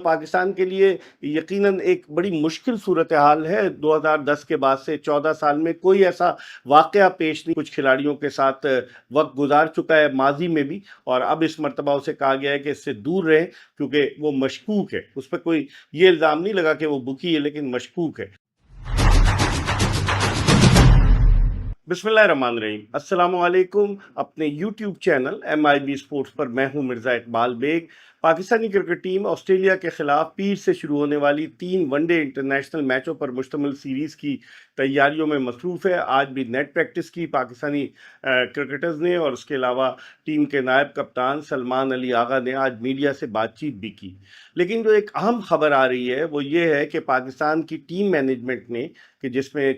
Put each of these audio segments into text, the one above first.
پاکستان کے لیے یقیناً ایک بڑی مشکل صورتحال ہے۔ 2010 کے بعد سے 14 سال میں کوئی ایسا واقعہ پیش نہیں، کچھ کھلاڑیوں کے ساتھ وقت گزار چکا ہے ماضی میں بھی، اور اب اس مرتبہ اسے کہا گیا ہے کہ اس سے دور رہیں کیونکہ وہ مشکوک ہے۔ اس پہ کوئی یہ الزام نہیں لگا کہ وہ بکی ہے، لیکن مشکوک ہے۔ بسم اللہ الرحمن الرحیم، السلام علیکم۔ اپنے یوٹیوب چینل MIB سپورٹس پر میں ہوں Mirza Iqbal Baig. Pakistani cricket team Australia کے خلاف پیر سے شروع ہونے والی 3 ون ڈے انٹرنیشنل میچوں پر مشتمل سیریز کی تیاریوں میں مصروف ہے۔ آج بھی نیٹ پریکٹس کی پاکستانی کرکٹرز نے، اور اس کے علاوہ ٹیم کے نائب کپتان سلمان علی آغا نے آج میڈیا سے بات چیت بھی کی۔ لیکن جو ایک اہم خبر آ رہی ہے وہ یہ ہے کہ پاکستان کی ٹیم مینجمنٹ نے، کہ جس میں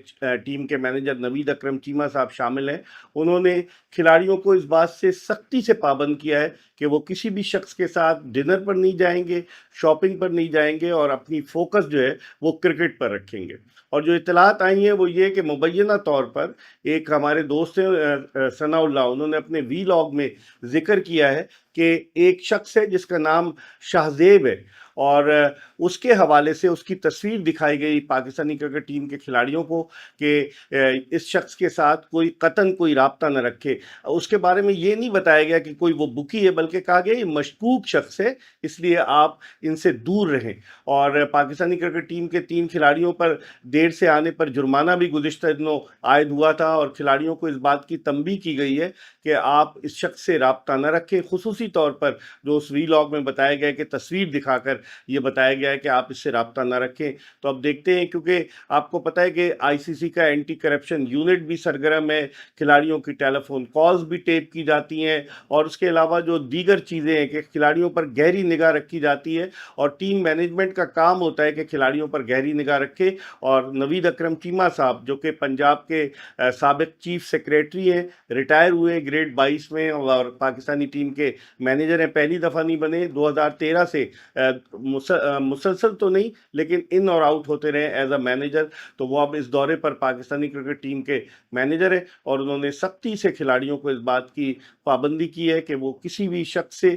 ٹیم کے مینیجر نوید اکرم چیمہ صاحب شامل ہیں، انہوں نے کھلاڑیوں کو اس بات سے سختی سے پابند کیا ہے کہ وہ کسی بھی شخص کے ساتھ ڈنر پر نہیں جائیں گے، شاپنگ پر نہیں جائیں گے، اور اپنی فوکس جو ہے وہ کرکٹ پر رکھیں گے۔ اور جو اطلاعات آئی ہیں وہ یہ کہ مبینہ طور پر ایک ہمارے دوست ہیں ثناء اللہ، انہوں نے اپنے وی لاگ میں ذکر کیا ہے کہ ایک شخص ہے جس کا نام شاہزیب ہے، اور اس کے حوالے سے اس کی تصویر دکھائی گئی پاکستانی کرکٹ ٹیم کے کھلاڑیوں کو کہ اس شخص کے ساتھ کوئی قطعاً کوئی رابطہ نہ رکھے۔ اس کے بارے میں یہ نہیں بتایا گیا کہ کوئی وہ بکی ہے، بلکہ کہا گیا یہ مشکوک شخص ہے، اس لیے آپ ان سے دور رہیں۔ اور پاکستانی کرکٹ ٹیم کے 3 کھلاڑیوں پر دیر سے آنے پر جرمانہ بھی گزشتہ دنوں عائد ہوا تھا، اور کھلاڑیوں کو اس بات کی تنبیہ کی گئی ہے کہ آپ اس شخص سے رابطہ نہ رکھیں، خصوصی طور پر جو اس وی لاگ میں بتایا گیا کہ تصویر دکھا کر یہ بتایا گیا ہے کہ آپ اس سے رابطہ نہ رکھیں۔ تو اب دیکھتے ہیں، کیونکہ آپ کو پتہ ہے کہ ICC کا اینٹی کرپشن یونٹ بھی سرگرم ہے، کھلاڑیوں کی ٹیلی فون کالز بھی ٹیپ کی جاتی ہیں، اور اس کے علاوہ جو دیگر چیزیں ہیں کہ کھلاڑیوں پر گہری نگاہ رکھی جاتی ہے، اور ٹیم مینجمنٹ کا کام ہوتا ہے کہ کھلاڑیوں پر گہری نگاہ رکھے۔ اور نوید اکرم چیمہ صاحب جو کہ پنجاب کے سابق چیف سیکریٹری ہیں، ریٹائر ہوئے گریڈ 22 میں، اور پاکستانی ٹیم کے مینیجر ہیں، پہلی دفعہ نہیں بنے، 2013 سے مسلسل تو نہیں لیکن ان اور آؤٹ ہوتے رہے ایز اے مینیجر۔ تو وہ اب اس دورے پر پاکستانی کرکٹ ٹیم کے مینیجر ہیں، اور انہوں نے سختی سے کھلاڑیوں کو اس بات کی پابندی کی ہے کہ وہ کسی بھی شخص سے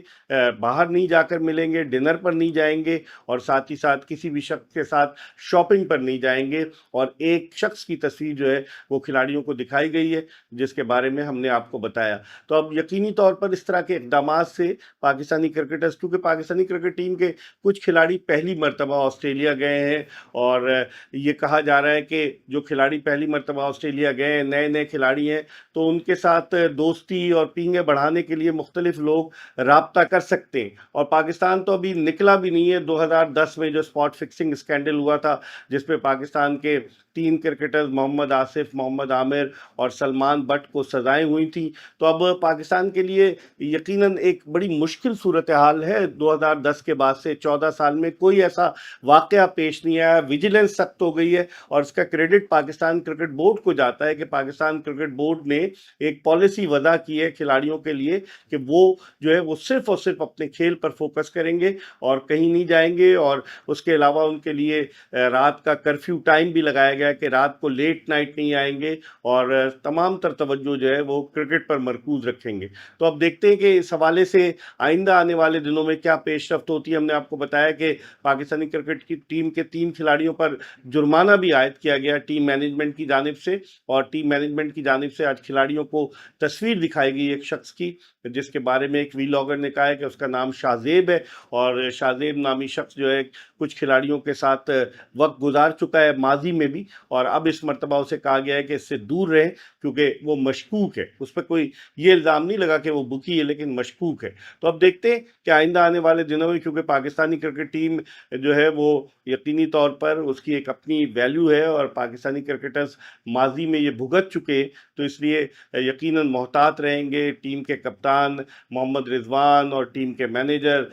باہر نہیں جا کر ملیں گے، ڈنر پر نہیں جائیں گے، اور ساتھ ہی ساتھ کسی بھی شخص کے ساتھ شاپنگ پر نہیں جائیں گے۔ اور ایک شخص کی تصویر جو ہے وہ کھلاڑیوں کو دکھائی گئی ہے، جس کے بارے میں ہم نے آپ کو بتایا۔ تو اب یقینی طور پر اس طرح کے اقدامات سے پاکستانی کرکٹرز، کیونکہ پاکستانی کرکٹ ٹیم کے کچھ کھلاڑی پہلی مرتبہ آسٹریلیا گئے ہیں، اور یہ کہا جا رہا ہے کہ جو کھلاڑی پہلی مرتبہ آسٹریلیا گئے ہیں، نئے نئے کھلاڑی ہیں، تو ان کے ساتھ دوستی اور پینگیں بڑھانے کے لیے مختلف لوگ رابطہ کر سکتے ہیں۔ اور پاکستان تو ابھی نکلا بھی نہیں ہے۔ 2010 میں جو اسپاٹ فکسنگ اسکینڈل ہوا تھا، جس پہ پاکستان کے 3 کرکٹرز محمد آصف، محمد عامر اور سلمان بٹ کو سزائیں ہوئی تھیں، تو اب پاکستان کے لیے یقیناً ایک بڑی مشکل صورتحال ہے۔ 2010 کے بعد سے 14 سال میں کوئی ایسا واقعہ پیش نہیں آیا، ویجیلنس سخت ہو گئی ہے، اور اس کا کریڈٹ پاکستان کرکٹ بورڈ کو جاتا ہے کہ پاکستان کرکٹ بورڈ نے ایک پالیسی وضع کی ہے کھلاڑیوں کے لیے کہ وہ جو ہے وہ صرف اور صرف اپنے کھیل پر فوکس کریں گے اور کہیں نہیں جائیں گے۔ اور اس کے علاوہ ان کے لیے رات کا کرفیو ٹائم بھی لگایا گیا کہ رات کو لیٹ نائٹ نہیں آئیں گے، اور تمام تر توجہ جو ہے وہ کرکٹ پر مرکوز رکھیں گے۔ تو اب دیکھتے ہیں کہ اس حوالے سے آئندہ آنے والے دنوں میں کیا پیش رفت ہوتی ہے۔ ہم نے آپ کو بتایا کہ پاکستانی کرکٹ کی ٹیم کے 3 کھلاڑیوں پر جرمانہ بھی عائد کیا گیا ٹیم مینجمنٹ کی جانب سے، اور ٹیم مینجمنٹ کی جانب سے آج کھلاڑیوں کو تصویر دکھائی گئی ایک شخص کی، جس کے بارے میں ایک وی لاگر نے کہا ہے کہ اس کا نام شاہزیب ہے، اور شاہزیب نامی شخص جو ہے کچھ کھلاڑیوں کے ساتھ وقت گزار چکا ہے ماضی میں بھی، اور اب اس مرتبہ اسے کہا گیا ہے کہ اس سے دور رہیں کیونکہ وہ مشکوک ہے۔ اس پہ کوئی یہ الزام نہیں لگا کہ وہ بکی ہے، لیکن مشکوک ہے۔ تو اب دیکھتے ہیں کہ آئندہ آنے والے دنوں میں، کیونکہ پاکستانی کرکٹ ٹیم جو ہے وہ یقینی طور پر اس کی ایک اپنی ویلیو ہے، اور پاکستانی کرکٹرز ماضی میں یہ بھگت چکے، تو اس لیے یقیناً محتاط رہیں گے۔ ٹیم کے کپتان محمد رضوان اور ٹیم کے مینیجر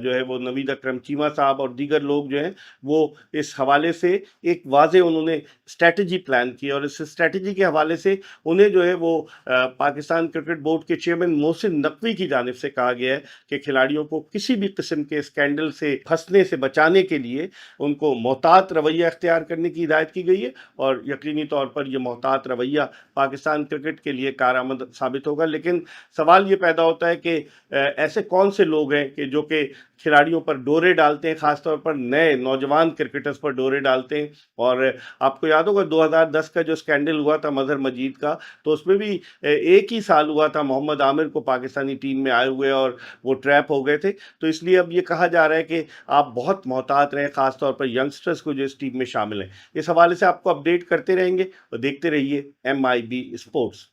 جو ہے وہ نوید اکرم چیمہ صاحب اور دیگر لوگ جو ہیں وہ اس حوالے سے ایک واضح انہوں نے اسٹریٹجی پلان کی، اور اس اسٹریٹجی کے حوالے سے انہیں جو ہے وہ پاکستان کرکٹ بورڈ کے چیئرمین محسن نقوی کی جانب سے کہا گیا ہے کہ کھلاڑیوں کو کسی بھی قسم کے اسکینڈل سے پھنسنے سے بچانے کے لیے ان کو محتاط رویہ اختیار کرنے کی ہدایت کی گئی ہے، اور یقینی طور پر یہ محتاط رویہ پاکستان کرکٹ کے لیے کارآمد ثابت ہوگا۔ لیکن سوال یہ پیدا ہوتا ہے کہ ایسے کون سے لوگ ہیں کہ کھلاڑیوں پر ڈورے ڈالتے ہیں، خاص طور پر نئے نوجوان کرکٹرز پر ڈورے ڈالتے ہیں؟ اور آپ کو یاد ہوگا 2010 کا جو اسکینڈل ہوا تھا مظہر مجید کا، تو اس میں بھی ایک ہی سال ہوا تھا محمد عامر کو پاکستانی ٹیم میں آئے ہوئے اور وہ ٹریپ ہو گئے تھے۔ تو اس لیے اب یہ کہا جا رہا ہے کہ آپ بہت محتاط رہیں، خاص طور پر ینگسٹرز کو جو اس ٹیم میں شامل ہیں۔ اس حوالے سے آپ کو اپڈیٹ کرتے رہیں گے اور دیکھتے رہیے MIB اسپورٹس۔